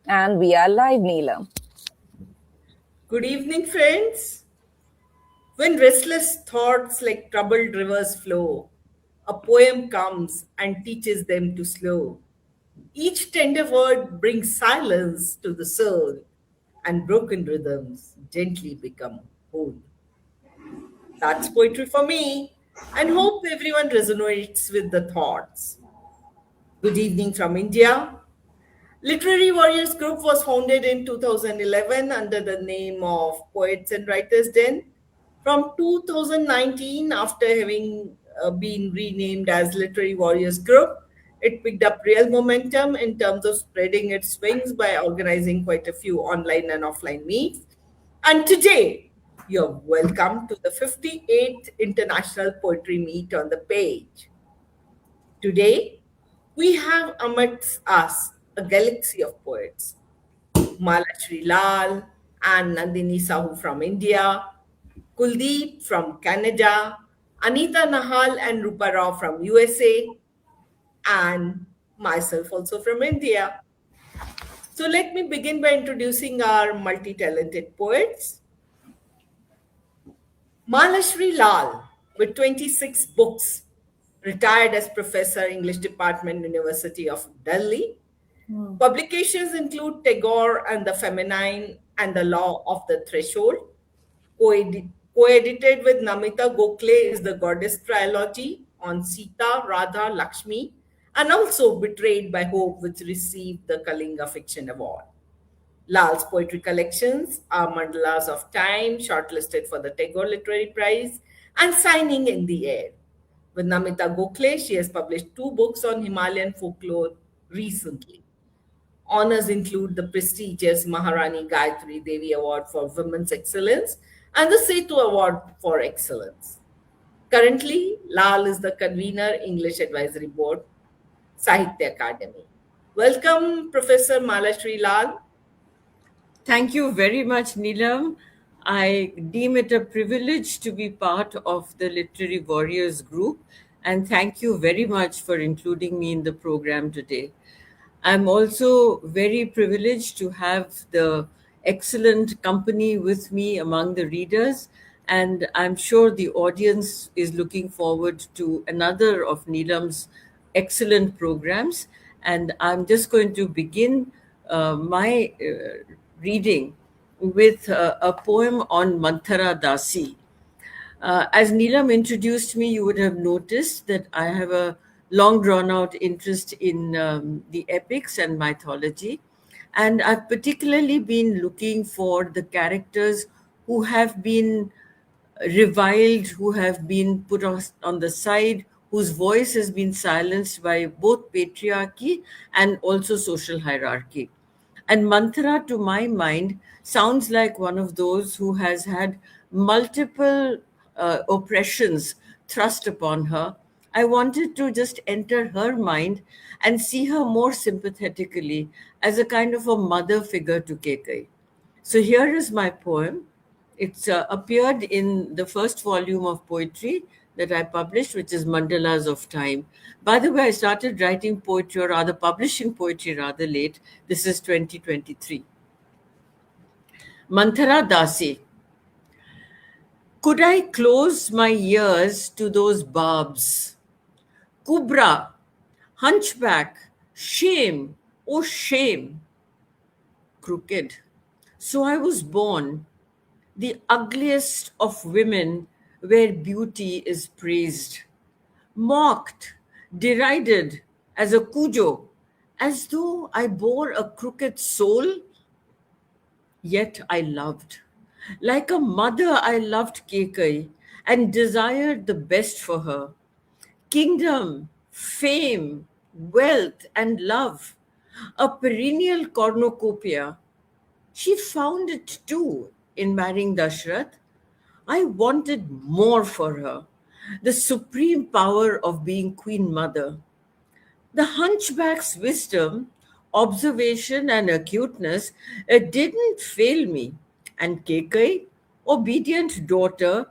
And we are live, Neelam. Good evening, friends. When restless thoughts like troubled rivers flow, a poem comes and teaches them to slow. Each tender word brings silence to the soul, and broken rhythms gently become whole. That's poetry for me, and hope everyone resonates with the thoughts. Good evening from India. Literary Warriors Group was founded in 2011 under the name of Poets and Writers Den. From 2019, after having been renamed as Literary Warriors Group, it picked up real momentum in terms of spreading its wings by organizing quite a few online and offline meets. And today, you're welcome to the 58th International Poetry Meet on the page. Today, we have amidst us a galaxy of poets: Malashree and Nandini Sahu from India, Kuldeep from Canada, Anita Nahal and Rupa from USA, and myself also from India. So let me begin by introducing our multi-talented poets. Malashree with 26 books, retired as Professor English Department, University of Delhi. Publications include Tagore and the Feminine and the Law of the Threshold. Co-edited with Namita Gokhale is the Goddess Trilogy on Sita, Radha, Lakshmi, and also Betrayed by Hope, which received the Kalinga Fiction Award. Lal's poetry collections are Mandalas of Time, shortlisted for the Tagore Literary Prize, and Signing in the Air. With Namita Gokhale, she has published two books on Himalayan folklore recently. Honors include the prestigious Maharani Gayatri Devi Award for Women's Excellence and the Setu Award for Excellence. Currently, Lal is the convener, English Advisory Board, Sahitya Academy. Welcome, Professor Malashree Lal. Thank you very much, Neelam. I deem it a privilege to be part of the Literary Warriors group, and thank you very much for including me in the program today. I'm also very privileged to have the excellent company with me among the readers, and I'm sure the audience is looking forward to another of Neelam's excellent programs. And I'm just going to begin my reading with a poem on Manthara Dasi. As Neelam introduced me, you would have noticed that I have a long drawn out interest in the epics and mythology. And I've particularly been looking for the characters who have been reviled, who have been put on the side, whose voice has been silenced by both patriarchy and also social hierarchy. And Manthara, to my mind, sounds like one of those who has had multiple oppressions thrust upon her. I wanted to just enter her mind and see her more sympathetically as a kind of a mother figure to Kekai. So here is my poem. It's appeared in the first volume of poetry that I published, which is Mandalas of Time. By the way, I started writing poetry, or rather publishing poetry, rather late. This is 2023. Manthara Dasi. Could I close my ears to those barbs? Kubra, hunchback, shame, oh shame, crooked. So I was born, the ugliest of women, where beauty is praised, mocked, derided as a cujo, as though I bore a crooked soul. Yet I loved. Like a mother, I loved Kekai and desired the best for her: kingdom, fame, wealth, and love, a perennial cornucopia. She found it too in marrying Dashrath. I wanted more for her, the supreme power of being Queen Mother. The hunchback's wisdom, observation, and acuteness didn't fail me, and Kekai, obedient daughter,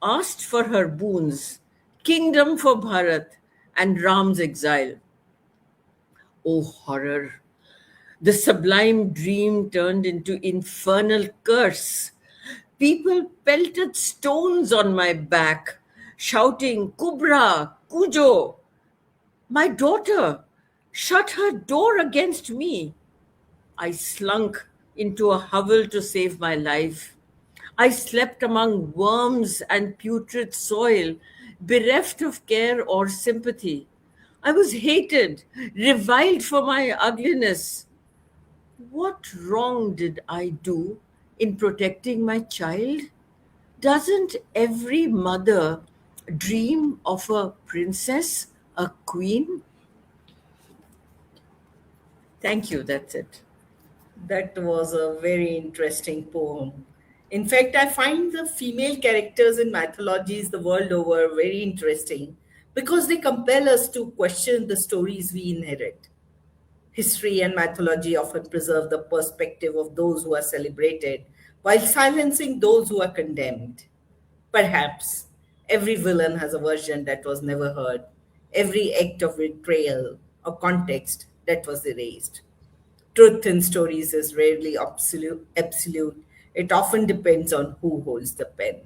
asked for her boons: kingdom for Bharat and Ram's exile. Oh, horror! The sublime dream turned into infernal curse. People pelted stones on my back, shouting, Kubra, Kujo. My daughter shut her door against me. I slunk into a hovel to save my life. I slept among worms and putrid soil, bereft of care or sympathy. I was hated, reviled for my ugliness. What wrong did I do in protecting my child? Doesn't every mother dream of a princess, a queen? Thank you, that's it. That was a very interesting poem. In fact, I find the female characters in mythologies the world over very interesting because they compel us to question the stories we inherit. History and mythology often preserve the perspective of those who are celebrated while silencing those who are condemned. Perhaps every villain has a version that was never heard, every act of betrayal or context that was erased. Truth in stories is rarely absolute. It often depends on who holds the pen.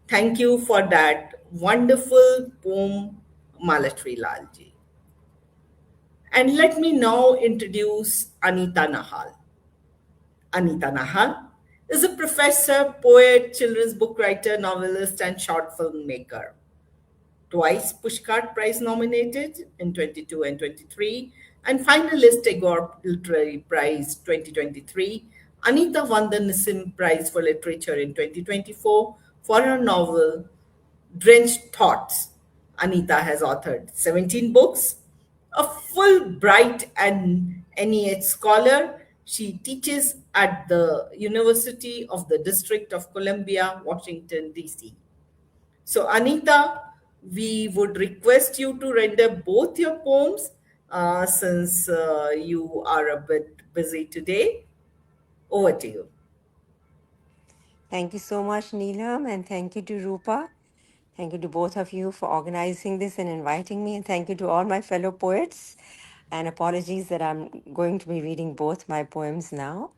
Thank you for that wonderful poem, Malashree Lalji. And let me now introduce Anita Nahal. Anita Nahal is a professor, poet, children's book writer, novelist, and short filmmaker. Twice Pushcart Prize nominated in 22 and 23, and finalist Tagore Literary Prize 2023. Anita won the Nissim Prize for Literature in 2024 for her novel Drenched Thoughts. Anita has authored 17 books, a Fulbright and NEH scholar. She teaches at the University of the District of Columbia, Washington, D.C. So, Anita, we would request you to render both your poems since you are a bit busy today. Over to you. Thank you so much, Neelam, and thank you to Rupa. Thank you to both of you for organizing this and inviting me, and thank you to all my fellow poets. And apologies that I'm going to be reading both my poems now.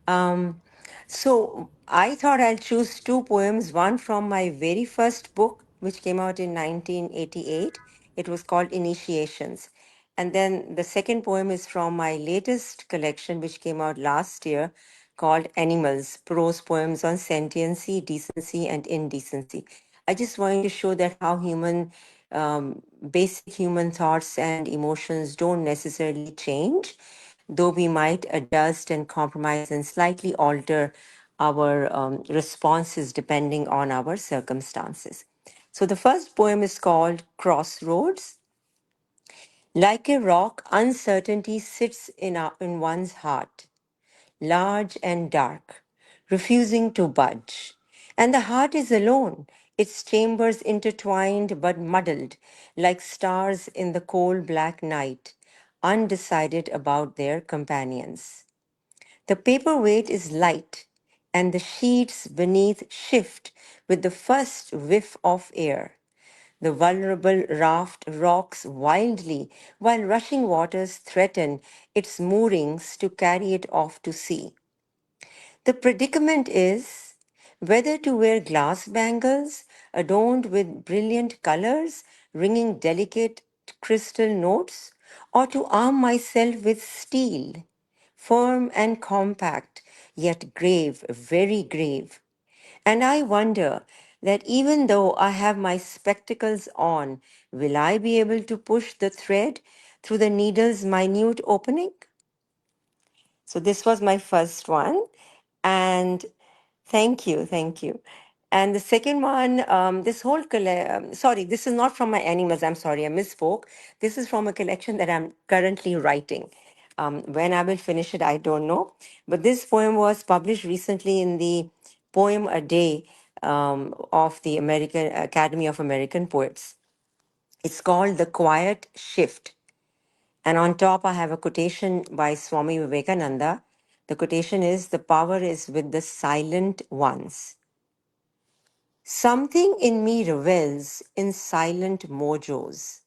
Um, so I thought I'll choose two poems, one from my very first book, which came out in 1988. It was called Initiations. And then the second poem is from my latest collection, which came out last year, called Animals, Prose Poems on Sentiency, Decency, and Indecency. I just wanted to show that how basic human thoughts and emotions don't necessarily change, though we might adjust and compromise and slightly alter our responses depending on our circumstances. So the first poem is called Crossroads. Like a rock, uncertainty sits in one's heart, large and dark, refusing to budge. And the heart is alone, its chambers intertwined but muddled, like stars in the cold black night, undecided about their companions. The paperweight is light, and the sheets beneath shift with the first whiff of air. The vulnerable raft rocks wildly while rushing waters threaten its moorings to carry it off to sea. The predicament is whether to wear glass bangles adorned with brilliant colors, ringing delicate crystal notes, or to arm myself with steel, firm and compact, yet grave, very grave. And I wonder that even though I have my spectacles on, will I be able to push the thread through the needle's minute opening? So this was my first one. And thank you, thank you. And the second one, sorry, this is not from my animals. I'm sorry, I misspoke. This is from a collection that I'm currently writing. When I will finish it, I don't know. But this poem was published recently in the Poem a Day of the American Academy of American Poets. It's called The Quiet Shift. And on top, I have a quotation by Swami Vivekananda. The quotation is: "The power is with the silent ones." Something in me revels in silent mojos.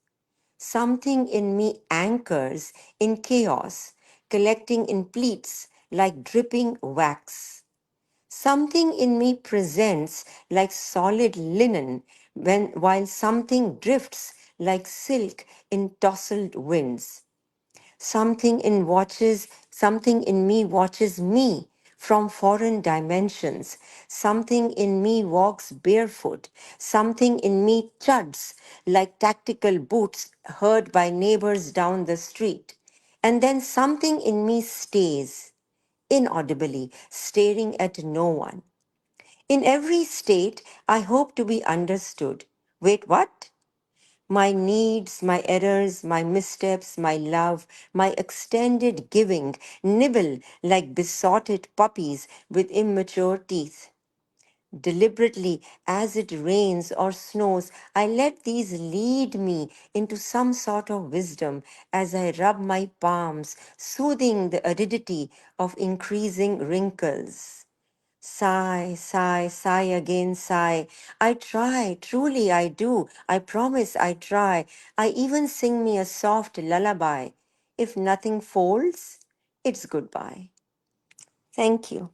Something in me anchors in chaos, collecting in pleats like dripping wax. Something in me presents like solid linen while something drifts like silk in tousled winds. Something in me watches me from foreign dimensions. Something in me walks barefoot. Something in me chuds like tactical boots heard by neighbors down the street. And then something in me stays, inaudibly, staring at no one. In every state, I hope to be understood. Wait, what? My needs, my errors, my missteps, my love, my extended giving nibble like besotted puppies with immature teeth. Deliberately, as it rains or snows, I let these lead me into some sort of wisdom as I rub my palms, soothing the aridity of increasing wrinkles. Sigh, sigh, sigh again, sigh. I try, truly I do. I promise I try. I even sing me a soft lullaby. If nothing folds, it's goodbye. Thank you.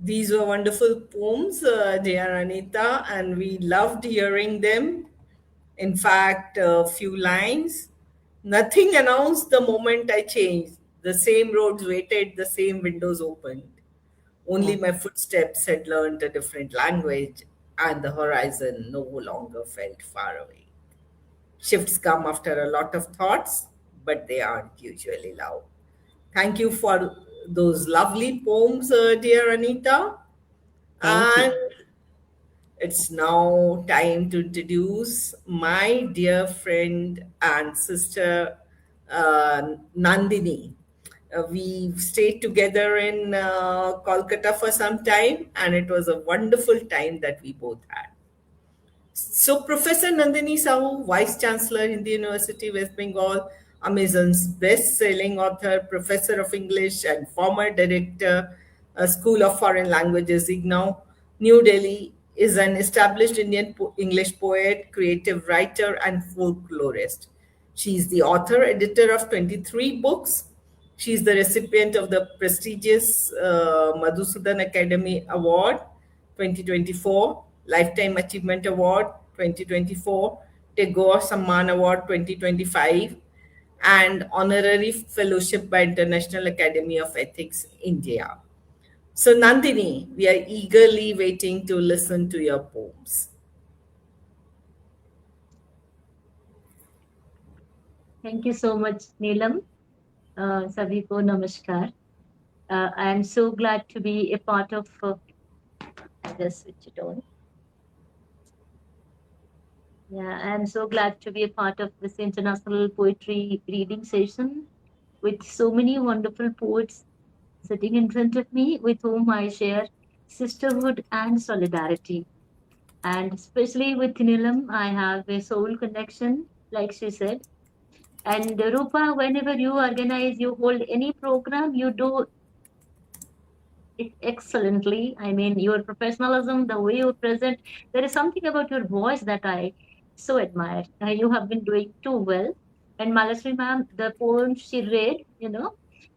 These were wonderful poems, dear Anita, and we loved hearing them. In fact, a few lines. Nothing announced the moment I changed. The same roads waited, the same windows opened. Only Yeah. my footsteps had learned a different language, and the horizon no longer felt far away. Shifts come after a lot of thoughts, but they aren't usually loud. Thank you for those lovely poems, dear Anita. Thank you. And it's now time to introduce my dear friend and sister, Nandini. We've stayed together in Kolkata for some time, and it was a wonderful time that we both had. So, Professor Nandini Sahu, Vice Chancellor, Hindi University, West Bengal, Amazon's best selling author, Professor of English, and former Director, School of Foreign Languages, IGNOU, New Delhi, is an established Indian English poet, creative writer, and folklorist. She is the author, editor of 23 books. She is the recipient of the prestigious Madhusudan Academy Award 2024, Lifetime Achievement Award 2024, Tagore Samman Award 2025, and Honorary Fellowship by International Academy of Ethics, India. So, Nandini, we are eagerly waiting to listen to your poems. Thank you so much, Neelam. Sabhi ko namaskar. I am so glad to be a part of this. Switch it on. Yeah, I am so glad to be a part of this international poetry reading session with so many wonderful poets sitting in front of me with whom I share sisterhood and solidarity. And especially with Neelam, I have a soul connection, like she said. And Rupa, whenever you organize, you hold any program, you do it excellently. I mean, your professionalism, the way you present, there is something about your voice that I so admire. You have been doing too well. And Malashree ma'am, the poem she read,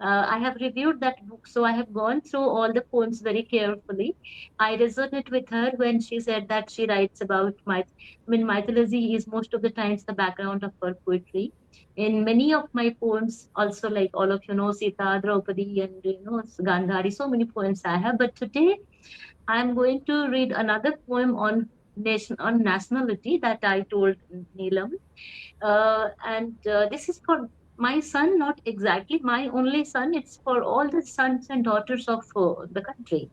I have reviewed that book, so I have gone through all the poems very carefully. I resonate with her when she said that she writes about mythology is most of the times the background of her poetry. In many of my poems, also like all of you know, Sita, Draupadi, and Gandhari, so many poems I have. But today I'm going to read another poem on nationality that I told Neelam. And this is for my son, not exactly my only son. It's for all the sons and daughters of the country.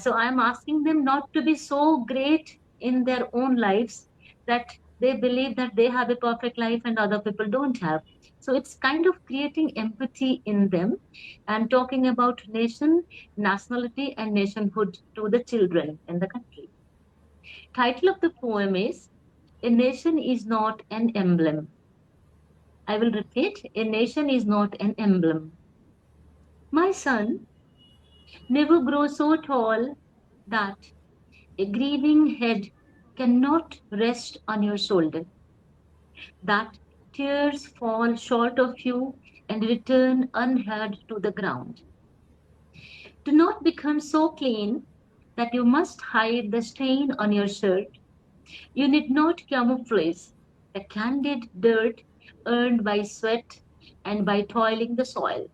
So I'm asking them not to be so great in their own lives that they believe that they have a perfect life and other people don't have. So it's kind of creating empathy in them and talking about nation, nationality, and nationhood to the children in the country. Title of the poem is A Nation is Not an Emblem. I will repeat, a nation is not an emblem. My son, never grow so tall that a grieving head cannot rest on your shoulder, that tears fall short of you and return unheard to the ground. Do not become so clean that you must hide the stain on your shirt. You need not camouflage the candid dirt earned by sweat and by toiling the soil.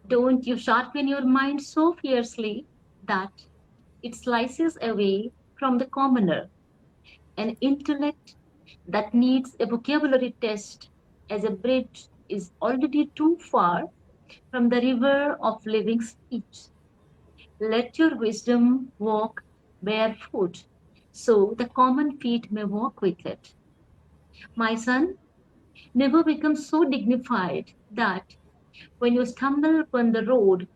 Don't you sharpen your mind so fiercely that it slices away from the commoner, an intellect that needs a vocabulary test as a bridge is already too far from the river of living speech. Let your wisdom walk barefoot so the common feet may walk with it. My son, never become so dignified that when you stumble upon the road,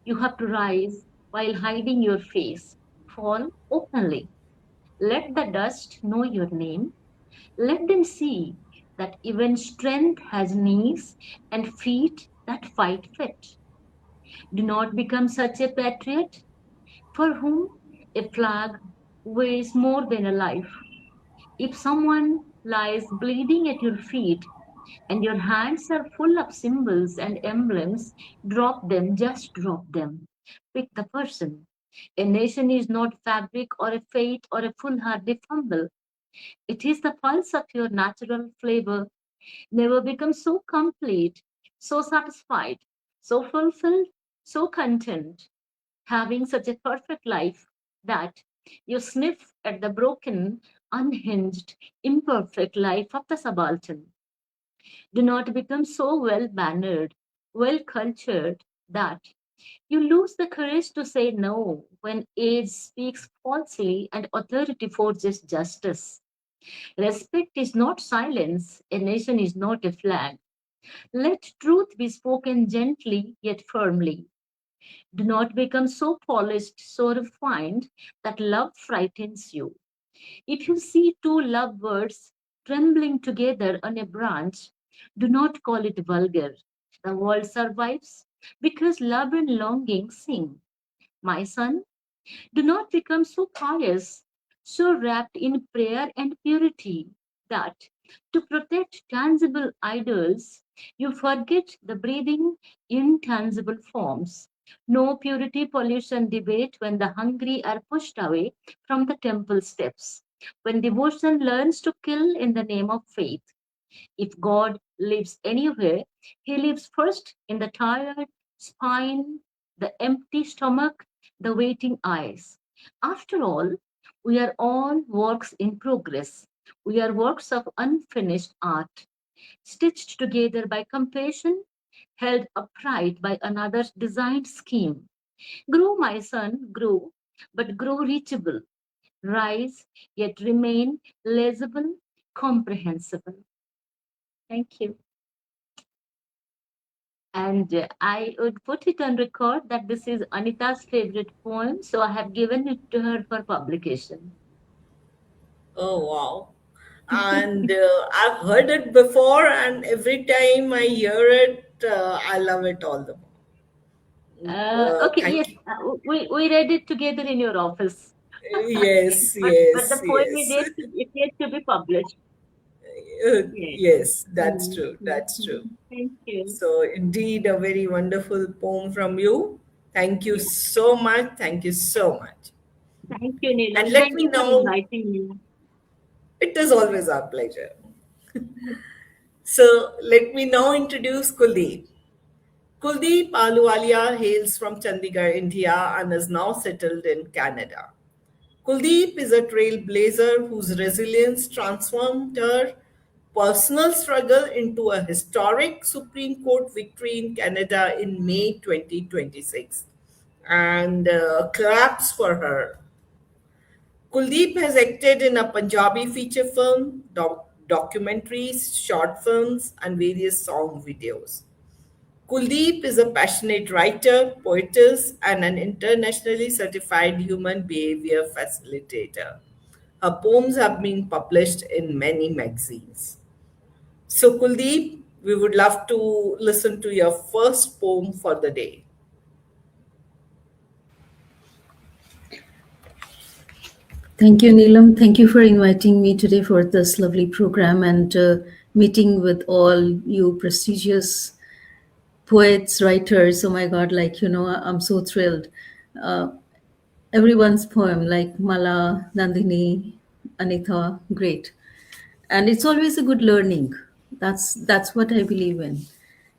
you have to rise while hiding your face. Fall openly. Let the dust know your name. Let them see that even strength has knees and feet that fight fit. Do not become such a patriot for whom a flag weighs more than a life. If someone lies bleeding at your feet and your hands are full of symbols and emblems, drop them, just drop them. Pick the person. A nation is not fabric or a fate or a foolhardy fumble. It is the pulse of your natural flavor. Never become so complete, so satisfied, so fulfilled, so content, having such a perfect life that you sniff at the broken, unhinged, imperfect life of the subaltern. Do not become so well mannered, well cultured that you lose the courage to say no when age speaks falsely and authority forces justice. Respect is not silence, a nation is not a flag. Let truth be spoken gently yet firmly. Do not become so polished, so refined that love frightens you. If you see two lovebirds trembling together on a branch, do not call it vulgar. The world survives because love and longing sing. My son, do not become so pious, so wrapped in prayer and purity that to protect tangible idols, you forget the breathing intangible forms. No purity pollution debate when the hungry are pushed away from the temple steps. When devotion learns to kill in the name of faith. If God lives anywhere, he lives first in the tired spine, the empty stomach, the waiting eyes. After all, we are all works in progress. We are works of unfinished art, stitched together by compassion, held upright by another's designed scheme. Grow, my son, grow, but grow reachable. Rise, yet remain legible, comprehensible. Thank you. And I would put it on record that this is Anita's favorite poem, so I have given it to her for publication. Oh, wow. And I've heard it before, and every time I hear it, I love it all the more. Okay, yes, Thank you. we read it together in your office. Yes, But the yes, poem yes. is yet to be published. Yes. Yes, that's Mm, true. mm, That's true. mm. Thank you. So, indeed, a very wonderful poem from you. Thank you Yes. so much. Thank you so much. Thank you, And Neelam. let Thank me you for know, inviting me. it is always our pleasure. So, let me now introduce Kuldeep. Kuldeep Ahluwalia hails from Chandigarh, India, and is now settled in Canada. Kuldeep is a trailblazer whose resilience transformed her personal struggle into a historic Supreme Court victory in Canada in May 2026. And claps for her. Kuldeep has acted in a Punjabi feature film, documentaries, short films, and various song videos. Kuldeep is a passionate writer, poetess, and an internationally certified human behavior facilitator. Her poems have been published in many magazines. So, Kuldeep, we would love to listen to your first poem for the day. Thank you, Neelam. Thank you for inviting me today for this lovely program and meeting with all you prestigious poets, writers. Oh my God, I'm so thrilled. Uh, Everyone's poem, like Mala, Nandini, Anita, great. And it's always a good learning. That's what I believe in.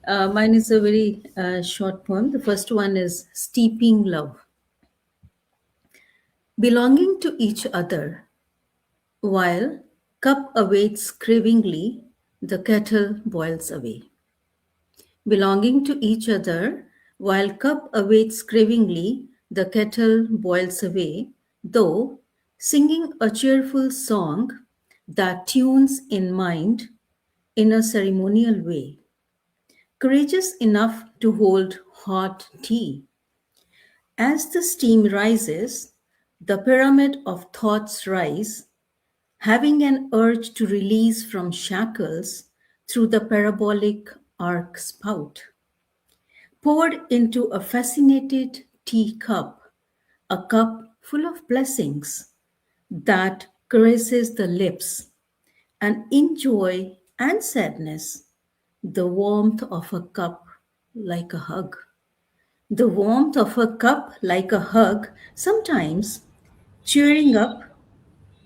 Mine is a very short poem. The first one is Steeping Love. Belonging to each other, while cup awaits cravingly, the kettle boils away. Belonging to each other, while cup awaits cravingly, the kettle boils away, though singing a cheerful song that tunes in mind in a ceremonial way. Courageous enough to hold hot tea. As the steam rises, the pyramid of thoughts rise, having an urge to release from shackles through the parabolic arc spout. Poured into a fascinated teacup, a cup full of blessings that caresses the lips, and in joy and sadness, the warmth of a cup like a hug. The warmth of a cup like a hug, sometimes cheering up,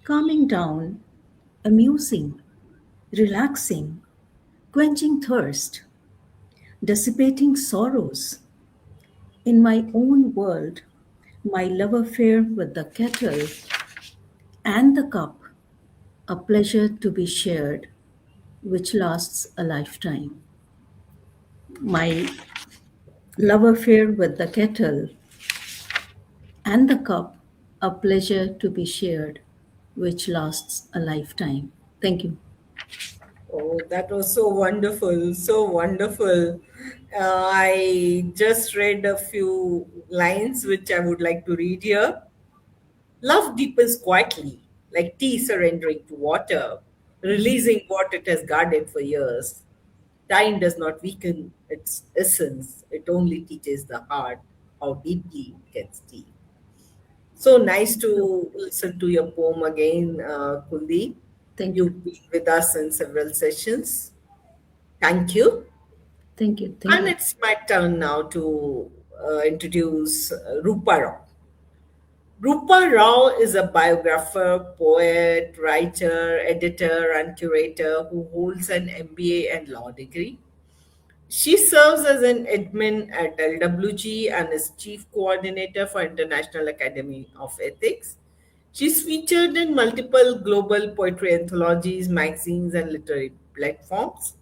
calming down, amusing, relaxing, quenching thirst, dissipating sorrows. In my own world, my love affair with the kettle and the cup, a pleasure to be shared, which lasts a lifetime. My love affair with the kettle and the cup, a pleasure to be shared, which lasts a lifetime. Thank you. Oh, that was so wonderful, so wonderful. I just read a few lines which I would like to read here. Love deepens quietly, like tea surrendering to water, releasing what it has guarded for years. Time does not weaken its essence, it only teaches the heart how deeply it gets deep. So nice to listen to your poem again, Kuldeep. Thank you. You've been with us in several sessions. Thank you. Thank you. Thank And you. it's my turn now to introduce Rupa Rao. Rupa Rao is a biographer, poet, writer, editor, and curator who holds an MBA and law degree. She serves as an admin at LWG and is chief coordinator for International Academy of Ethics. She's featured in multiple global poetry anthologies, magazines, and literary platforms.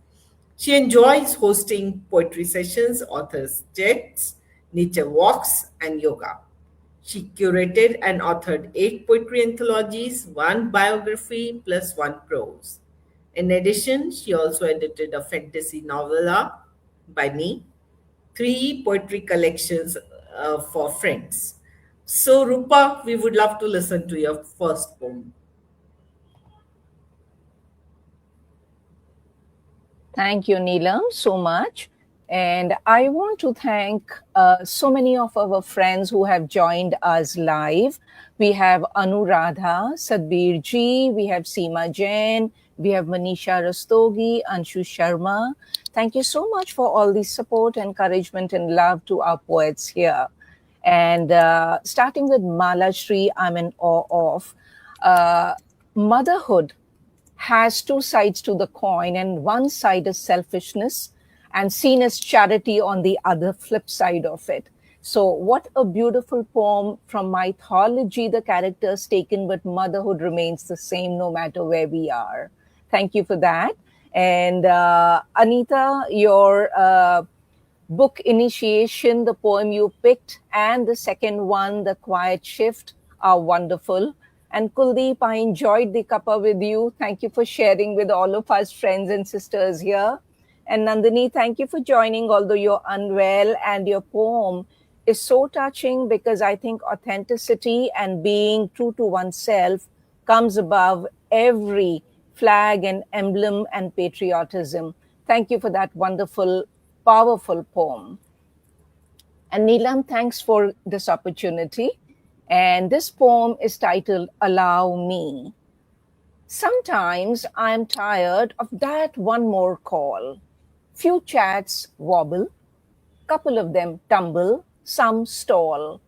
She enjoys hosting poetry sessions, authors' chats, nature walks, and yoga. She curated and authored 8 poetry anthologies, one biography, plus one prose. In addition, she also edited a fantasy novella by me, 3 poetry collections for friends. So, Rupa, we would love to listen to your first poem. Thank you, Neelam, so much. And I want to thank so many of our friends who have joined us live. We have Anuradha, Sadbir Ji, we have Seema Jain, we have Manisha Rastogi, Anshu Sharma. Thank you so much for all the support, encouragement, and love to our poets here. And starting with Malashree, I'm in awe of. Motherhood has two sides to the coin, and one side is selfishness and seen as charity on the other flip side of it. So, what a beautiful poem from mythology. The characters taken, but motherhood remains the same no matter where we are. Thank you for that. And Anita, your book initiation, the poem you picked, and the second one, The Quiet Shift, are wonderful. And Kuldeep, I enjoyed the cuppa with you. Thank you for sharing with all of us friends and sisters here. And Nandini, thank you for joining, although you're unwell. And your poem is so touching because I think authenticity and being true to oneself comes above every flag and emblem and patriotism. Thank you for that wonderful, powerful poem. And Neelam, thanks for this opportunity. And this poem is titled Allow Me. Sometimes I'm tired of that one more call. Few chats wobble, couple of them tumble, some stall.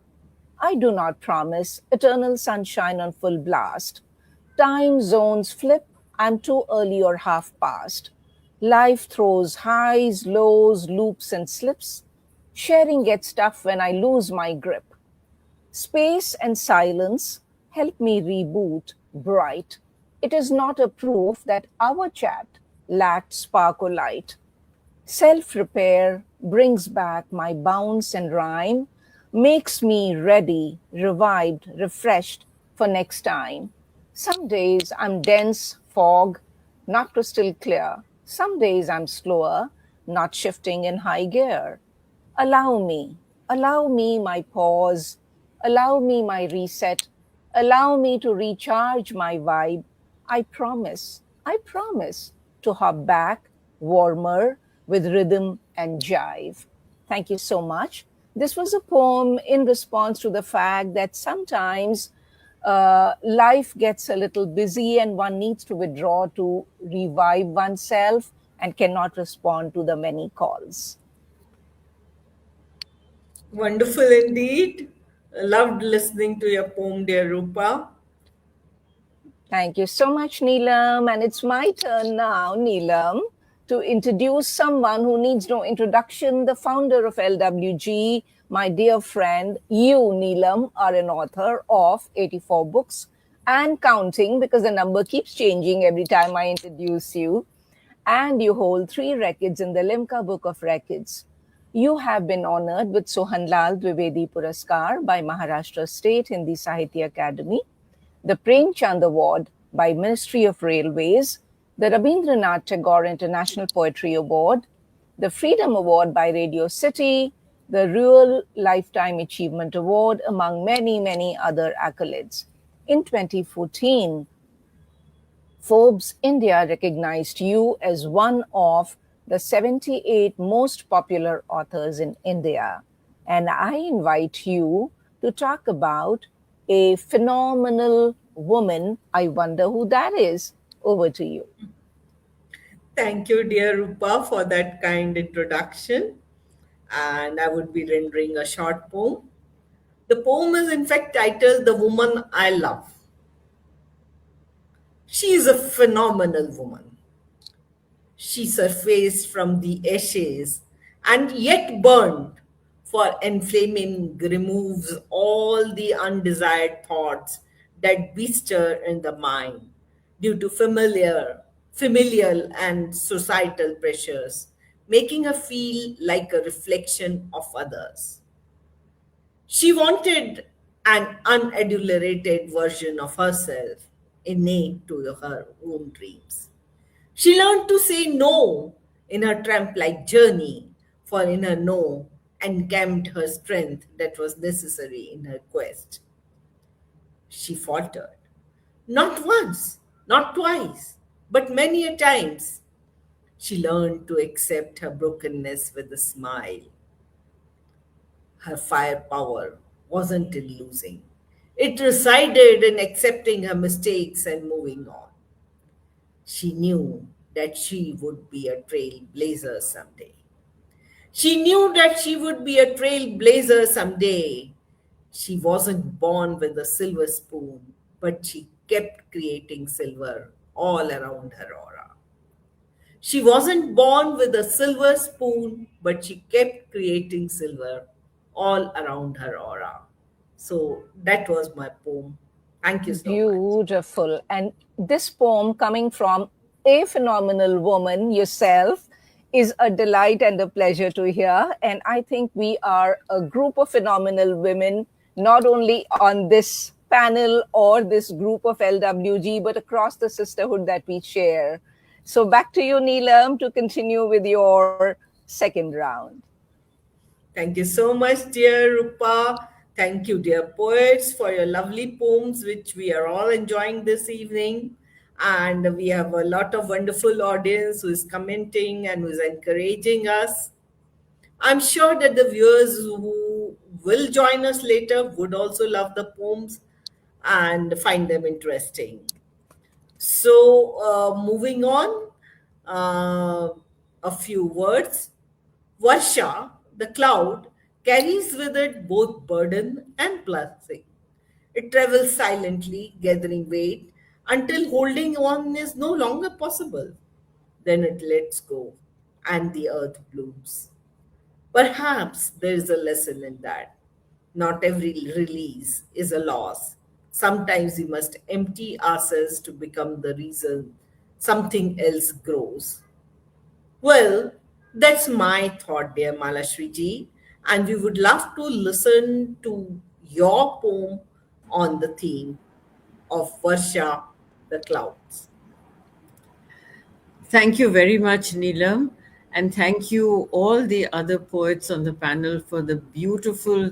I do not promise eternal sunshine on full blast. Time zones flip, I'm too early or half past. Life throws highs, lows, loops, and slips. Sharing gets tough when I lose my grip. Space and silence help me reboot bright. It is not a proof that our chat lacked spark or light. Self repair brings back my bounce and rhyme, makes me ready, revived, refreshed for next time. Some days I'm dense fog, not crystal clear. Some days I'm slower, not shifting in high gear. Allow me, allow me my pause, allow me my reset, allow me to recharge my vibe. I promise to hop back warmer with rhythm and jive. Thank you so much. This was a poem in response to the fact that sometimes life gets a little busy and one needs to withdraw to revive oneself and cannot respond to the many calls. Wonderful indeed. Loved listening to your poem, dear Rupa. Thank you so much, Neelam. And it's my turn now, Neelam, to introduce someone who needs no introduction, the founder of LWG, my dear friend. You, Neelam, are an author of 84 books and counting because the number keeps changing every time I introduce you. And you hold 3 records in the Limca Book of Records. You have been honored with Sohanlal Dwivedi Puraskar by Maharashtra State Hindi Sahitya Academy, the Premchand Award by Ministry of Railways, the Rabindranath Tagore International Poetry Award, the Freedom Award by Radio City, the Rural Lifetime Achievement Award, among many, many other accolades. In 2014, Forbes India recognized you as one of the 78 most popular authors in India. And I invite you to talk about a phenomenal woman. I wonder who that is. Over to you. Thank you, dear Rupa, for that kind introduction. And I would be rendering a short poem. The poem is, in fact, titled The Woman I Love. She is a phenomenal woman. She surfaced from the ashes and yet burned, for enflaming removes all the undesired thoughts that bestir in the mind due to familial and societal pressures, making her feel like a reflection of others. She wanted an unadulterated version of herself, innate to her own dreams. She learned to say no in her tramp like journey, for in her no encamped her strength that was necessary in her quest. She faltered, not once, not twice, but many a times. She learned to accept her brokenness with a smile. Her firepower wasn't in losing, it resided in accepting her mistakes and moving on. She knew that she would be a trailblazer someday. She knew that she would be a trailblazer someday. She wasn't born with a silver spoon, but she kept creating silver all around her aura. She wasn't born with a silver spoon, but she kept creating silver all around her aura. So that was my poem. Thank you so much. Beautiful. And this poem, coming from a phenomenal woman yourself, is a delight and a pleasure to hear. And I think we are a group of phenomenal women, not only on this panel or this group of LWG, but across the sisterhood that we share. So back to you, Neelam, to continue with your second round. Thank you so much, dear Rupa. Thank you, dear poets, for your lovely poems, which we are all enjoying this evening. And we have a lot of wonderful audience who is commenting and who is encouraging us. I'm sure that the viewers who will join us later would also love the poems and find them interesting. So, moving on, uh, a few words. Varsha, the cloud, carries with it both burden and blessing. It travels silently, gathering weight until holding on is no longer possible. Then it lets go, and the earth blooms. Perhaps there is a lesson in that. Not every release is a loss. Sometimes we must empty ourselves to become the reason something else grows. Well, that's my thought, dear Malashree ji, and we would love to listen to your poem on the theme of Varsha, the clouds. Thank you very much, Neelam. And thank you, all the other poets on the panel, for the beautiful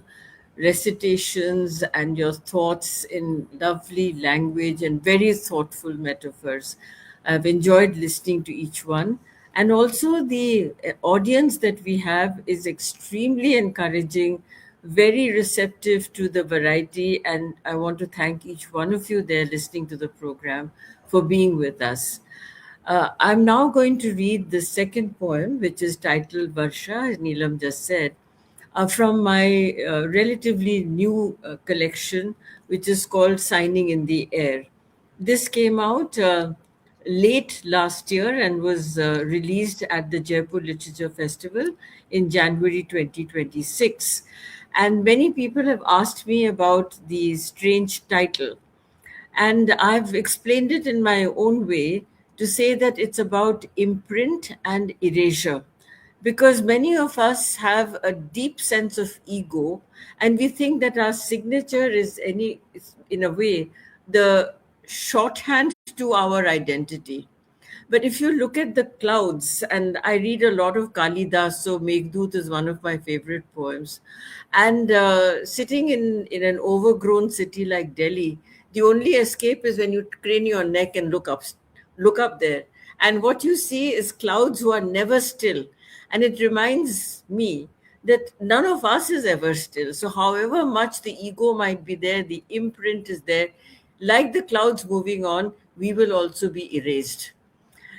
recitations and your thoughts in lovely language and very thoughtful metaphors. I've enjoyed listening to each one. And also, the audience that we have is extremely encouraging, very receptive to the variety. And I want to thank each one of you there listening to the program for being with us. I'm now going to read the second poem, which is titled Varsha, as Neelam just said, from my relatively new collection, which is called Signing in the Air. This came out late last year and was released at the Jaipur Literature Festival in January 2026. And many people have asked me about the strange title. And I've explained it in my own way to say that it's about imprint and erasure. Because many of us have a deep sense of ego, and we think that our signature is in a way, the shorthand to our identity. But if you look at the clouds, and I read a lot of Kalidas, so Meghdut is one of my favorite poems. And sitting in an overgrown city like Delhi, the only escape is when you crane your neck and look up there. And what you see is clouds who are never still. And it reminds me that none of us is ever still. So, however much the ego might be there, the imprint is there. Like the clouds moving on, we will also be erased.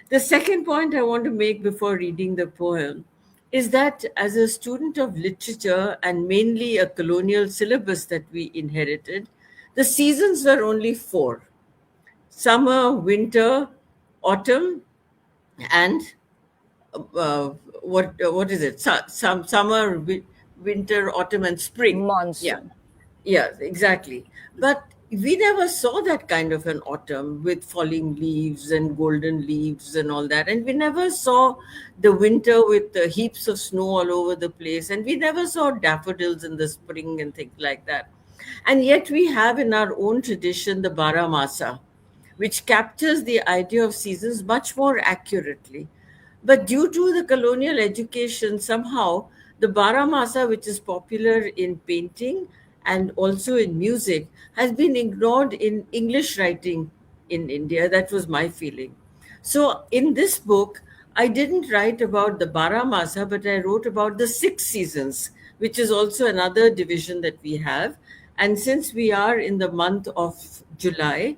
The second point I want to make before reading the poem is that as a student of literature and mainly a colonial syllabus that we inherited, the seasons were only four: summer, winter, autumn, and uh, what is it? Some summer, winter, autumn, and spring. Yeah, Monsoon. yeah, exactly. But we never saw that kind of an autumn with falling leaves and golden leaves and all that. And we never saw the winter with heaps of snow all over the place. And we never saw daffodils in the spring and things like that. And yet we have in our own tradition the Bara Masa, which captures the idea of seasons much more accurately. But due to the colonial education, somehow the Baramasa, which is popular in painting and also in music, has been ignored in English writing in India. That was my feeling. So in this book, I didn't write about the Baramasa, but I wrote about the six seasons, which is also another division that we have. And since we are in the month of July,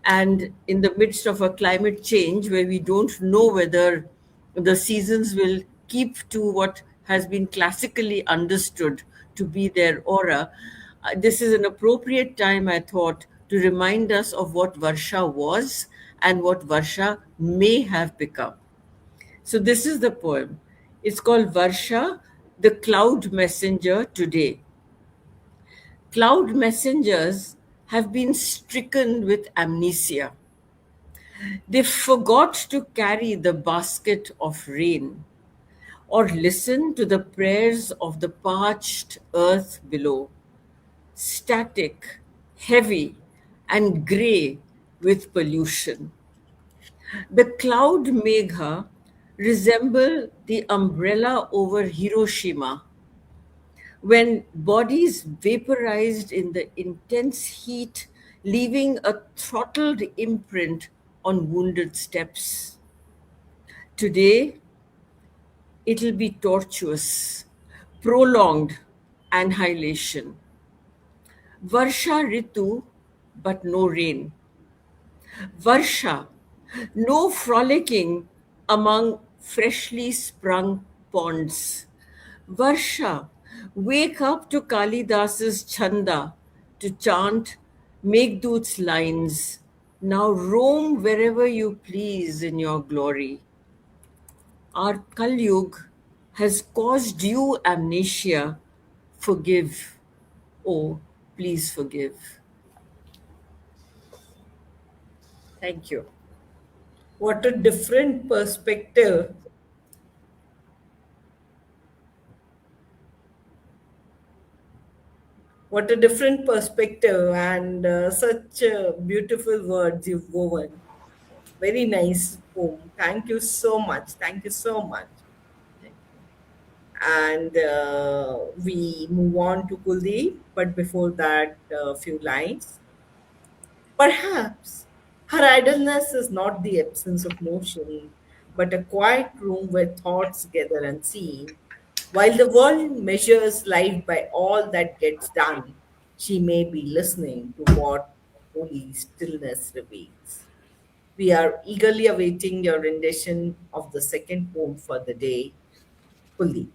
and in the midst of a climate change where we don't know whether the seasons will keep to what has been classically understood to be their aura, this is an appropriate time, I thought, to remind us of what Varsha was and what Varsha may have become. So, this is the poem. It's called Varsha, the Cloud Messenger Today. Cloud messengers have been stricken with amnesia. They forgot to carry the basket of rain or listen to the prayers of the parched earth below, static, heavy, and grey with pollution. The cloud megha resemble the umbrella over Hiroshima when bodies vaporized in the intense heat, leaving a throttled imprint on wounded steps. Today, it'll be tortuous, prolonged, annihilation. Varsha Ritu, but no rain. Varsha, no frolicking among freshly sprung ponds. Varsha, wake up to Kalidas's Chanda to chant Meghdut's lines. Now roam wherever you please in your glory. Our Kalyug has caused you amnesia. Forgive. Oh, please forgive. Thank you. What a different perspective. What a different perspective, and such beautiful words you've woven. Very nice poem. Thank you so much. Thank you so much. Thank you. And we move on to Kuldeep, but before that, a few lines. Perhaps her idleness is not the absence of motion, but a quiet room where thoughts gather unseen. While the world measures life by all that gets done, she may be listening to what holy stillness reveals. We are eagerly awaiting your rendition of the second poem for the day, Kuldeep.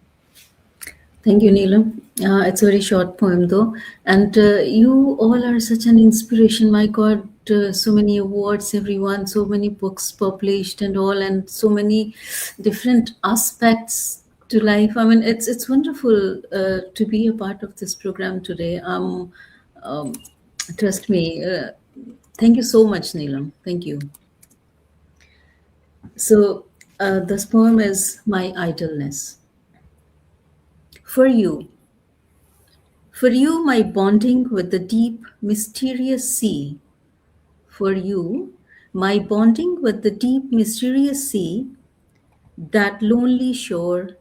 Thank you, Neelam. It's a very short poem, though, and you all are such an inspiration. My God, so many awards, everyone, so many books published, and all, and so many different aspects to life. I mean, it's wonderful to be a part of this program today. Um, Trust me. Thank you so much, Neelam. Thank you. So, this poem is My Idleness. For you, my bonding with the deep, mysterious sea. For you, my bonding with the deep, mysterious sea, that lonely shore,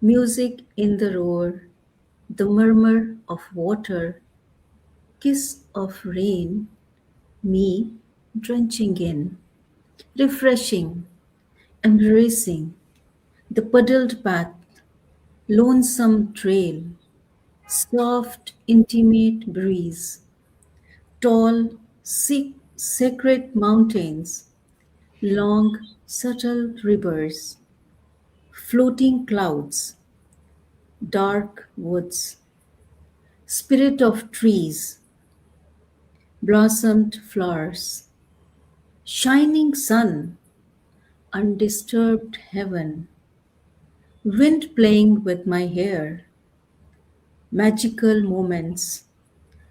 music in the roar, the murmur of water, kiss of rain, me drenching in, refreshing, embracing, the puddled path, lonesome trail, soft, intimate breeze, tall, sacred mountains, long, subtle rivers, floating clouds, dark woods, spirit of trees, blossomed flowers, shining sun, undisturbed heaven, wind playing with my hair, magical moments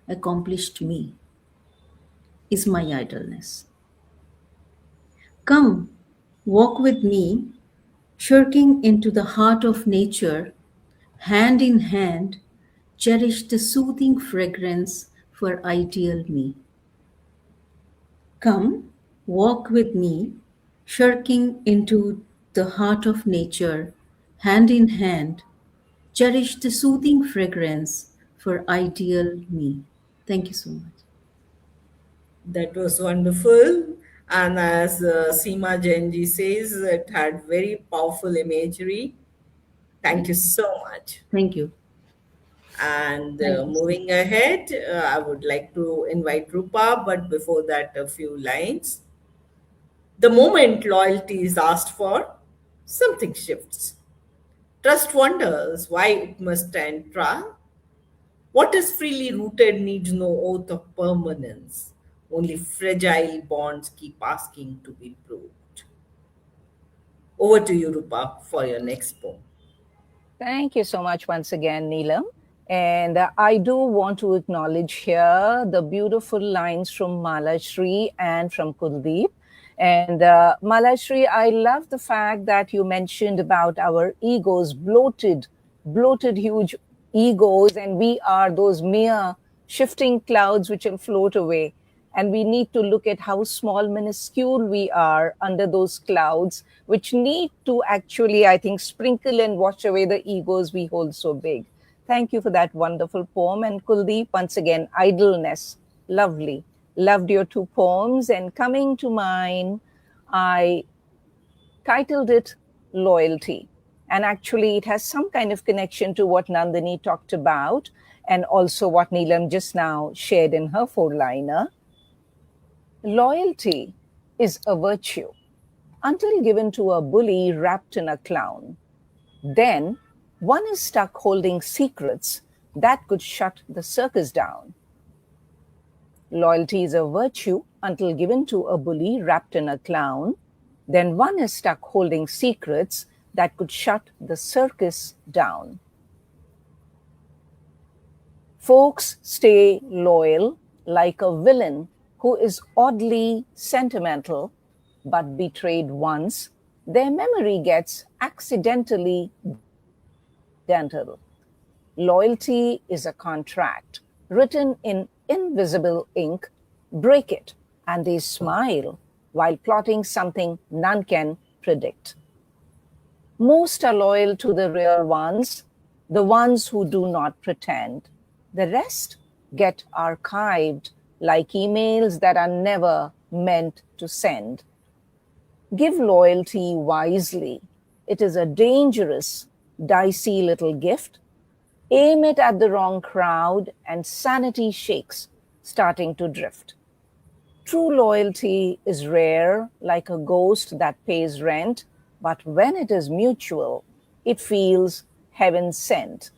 accomplished me is my idleness. Come, walk with me, shirking into the heart of nature, hand in hand, cherish the soothing fragrance for ideal me. Come, walk with me, shirking into the heart of nature, hand in hand, cherish the soothing fragrance for ideal me. Thank you so much. That was wonderful. And as Seema Jainji says, it had very powerful imagery. Thank you so much. Thank you. And Thank you so much. moving ahead, I would like to invite Rupa, but before that, a few lines. The moment loyalty is asked for, something shifts. Trust wonders why it must stand trial. What is freely rooted needs no oath of permanence. Only fragile bonds keep asking to be proved. Over to you, Rupa, for your next poem. Thank you so much once again, Neelam. And I do want to acknowledge here the beautiful lines from Malashree and from Kuldeep. And Malashree, I love the fact that you mentioned about our egos, bloated, huge egos, and we are those mere shifting clouds which will float away. And we need to look at how small, minuscule we are under those clouds, which need to actually, I think, sprinkle and wash away the egos we hold so big. Thank you for that wonderful poem. And Kuldeep, once again, idleness. Lovely. Loved your two poems. And coming to mine, I titled it Loyalty. And actually, it has some kind of connection to what Nandini talked about and also what Neelam just now shared in her four-liner. Loyalty is a virtue until given to a bully wrapped in a clown. Then one is stuck holding secrets that could shut the circus down. Loyalty is a virtue until given to a bully wrapped in a clown. Then one is stuck holding secrets that could shut the circus down. Folks stay loyal like a villain who is oddly sentimental but betrayed once. Their memory gets accidentally dental. Loyalty is a contract written in invisible ink. Break it, and they smile while plotting something none can predict. Most are loyal to the real ones, the ones who do not pretend. The rest get archived like emails that are never meant to send. Give loyalty wisely. It is a dangerous, dicey little gift. Aim it at the wrong crowd, and sanity shakes, starting to drift. True loyalty is rare, like a ghost that pays rent, but when it is mutual, it feels heaven sent.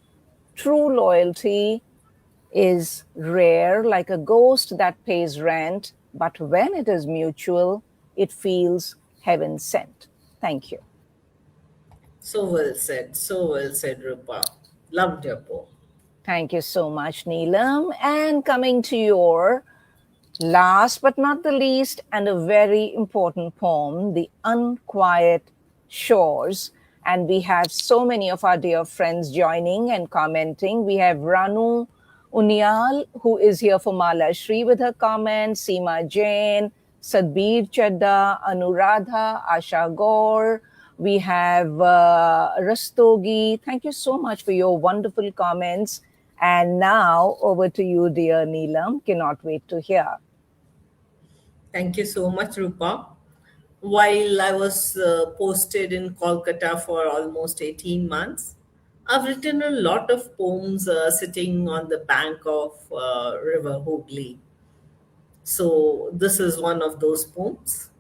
True loyalty is rare, like a ghost that pays rent, but when it is mutual, it feels heaven sent. Thank you. So well said, Rupa. Loved your poem. Thank you so much, Neelam. And coming to your last but not the least, and a very important poem, The Unquiet Shores. And we have so many of our dear friends joining and commenting. We have Ranu Unyal, who is here for Malashree with her comments, Seema Jain, Sadbir Chadda, Anuradha, Asha Gaur. We have Rastogi. Thank you so much for your wonderful comments. And now over to you, dear Neelam. Cannot wait to hear. Thank you so much, Rupa. While I was posted in Kolkata for almost 18 months, I've written a lot of poems sitting on the bank of River Hooghly. So this is one of those poems.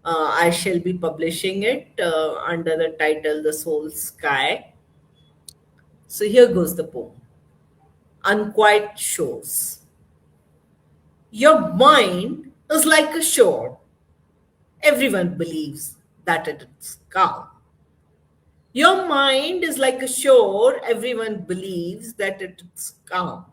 I shall be publishing it under the title The Soul Sky. So here goes the poem. Unquiet Shores. Your mind is like a shore. Everyone believes that it's calm. Your mind is like a shore. Everyone believes that it's calm.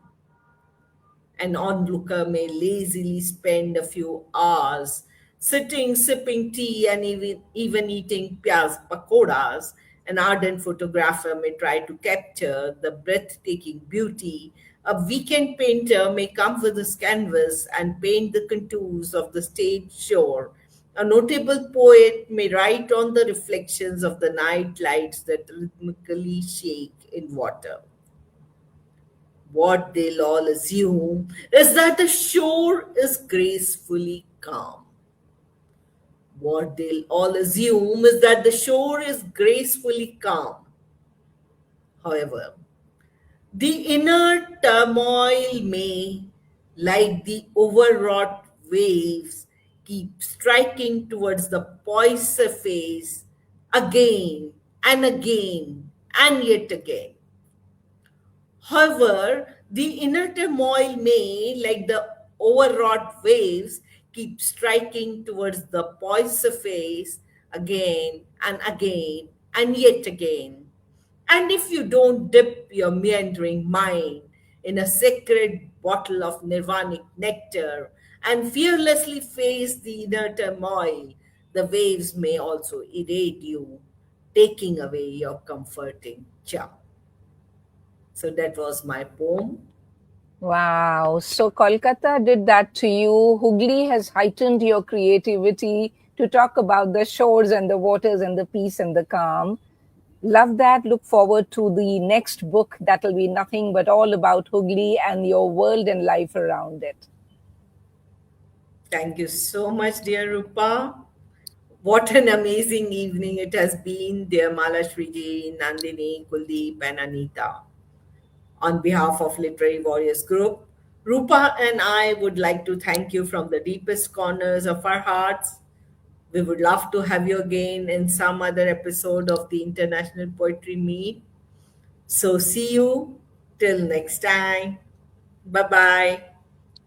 An onlooker may lazily spend a few hours sitting, sipping tea, and even eating pyaz pakoras. An ardent photographer may try to capture the breathtaking beauty. A weekend painter may come with his canvas and paint the contours of the stage shore. A notable poet may write on the reflections of the night lights that rhythmically shake in water. What they'll all assume is that the shore is gracefully calm. What they'll all assume is that the shore is gracefully calm. However, the inner turmoil may, like the overwrought waves, keep striking towards the poised surface again and again and yet again. However, the inner turmoil may, like the overwrought waves, keep striking towards the poised surface again and yet again. And if you don't dip your meandering mind in a sacred bottle of nirvanic nectar and fearlessly face the inner turmoil, the waves may also evade you, taking away your comforting charm. So that was my poem. Wow. So Kolkata did that to you. Hooghly has heightened your creativity to talk about the shores and the waters and the peace and the calm. Love that. Look forward to the next book that will be nothing but all about Hooghly and your world and life around it. Thank you so much, dear Rupa. What an amazing evening it has been, dear Malashree, Nandini, Kuldeep, and Anita. On behalf of Literary Warriors Group, Rupa and I would like to thank you from the deepest corners of our hearts. We would love to have you again in some other episode of the International Poetry Meet. So, see you till next time. Bye bye.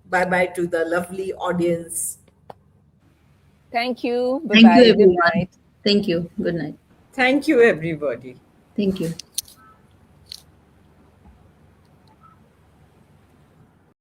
Bye bye to the lovely audience. Thank you. Bye Thank you, bye. Good everyone. night. Thank you. Good night. Thank you, everybody. Thank you.